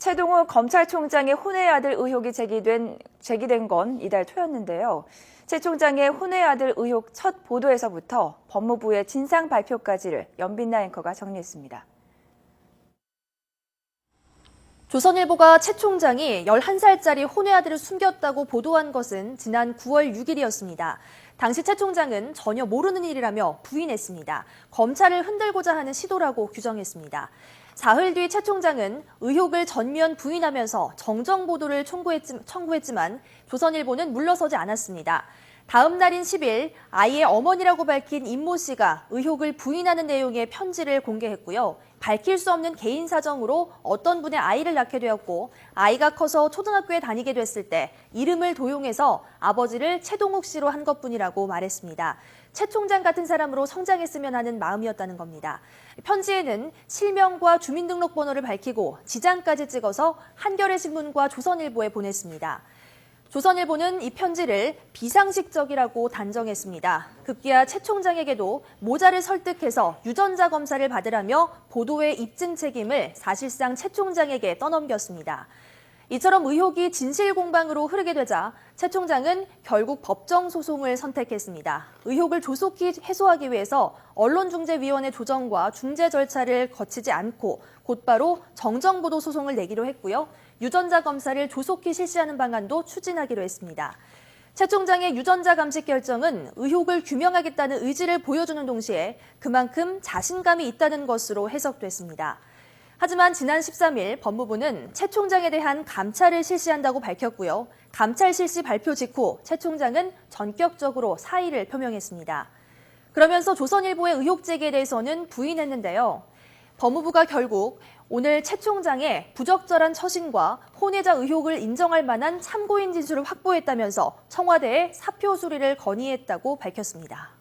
최동욱 검찰총장의 혼외 아들 의혹이 제기된 건 이달 초였는데요. 최 총장의 혼외 아들 의혹 첫 보도에서부터 법무부의 진상 발표까지를 연빛나 앵커가 정리했습니다. 조선일보가 최 총장이 11살짜리 혼외 아들을 숨겼다고 보도한 것은 지난 9월 6일이었습니다. 당시 최 총장은 전혀 모르는 일이라며 부인했습니다. 검찰을 흔들고자 하는 시도라고 규정했습니다. 사흘 뒤 최 총장은 의혹을 전면 부인하면서 정정 보도를 청구했지만 조선일보는 물러서지 않았습니다. 다음 날인 10일 아이의 어머니라고 밝힌 임모 씨가 의혹을 부인하는 내용의 편지를 공개했고요. 밝힐 수 없는 개인 사정으로 어떤 분의 아이를 낳게 되었고 아이가 커서 초등학교에 다니게 됐을 때 이름을 도용해서 아버지를 최동욱 씨로 한 것뿐이라고 말했습니다. 최 총장 같은 사람으로 성장했으면 하는 마음이었다는 겁니다. 편지에는 실명과 주민등록번호를 밝히고 지장까지 찍어서 한겨레신문과 조선일보에 보냈습니다. 조선일보는 이 편지를 비상식적이라고 단정했습니다. 급기야 최 총장에게도 모자를 설득해서 유전자 검사를 받으라며 보도의 입증 책임을 사실상 최 총장에게 떠넘겼습니다. 이처럼 의혹이 진실공방으로 흐르게 되자 최 총장은 결국 법정 소송을 선택했습니다. 의혹을 조속히 해소하기 위해서 언론중재위원회 조정과 중재 절차를 거치지 않고 곧바로 정정보도 소송을 내기로 했고요. 유전자 검사를 조속히 실시하는 방안도 추진하기로 했습니다. 최 총장의 유전자 감식 결정은 의혹을 규명하겠다는 의지를 보여주는 동시에 그만큼 자신감이 있다는 것으로 해석됐습니다. 하지만 지난 13일 법무부는 최 총장에 대한 감찰을 실시한다고 밝혔고요. 감찰 실시 발표 직후 최 총장은 전격적으로 사의를 표명했습니다. 그러면서 조선일보의 의혹 제기에 대해서는 부인했는데요. 법무부가 결국 오늘 최 총장의 부적절한 처신과 혼외자 의혹을 인정할 만한 참고인 진술을 확보했다면서 청와대에 사표 수리를 건의했다고 밝혔습니다.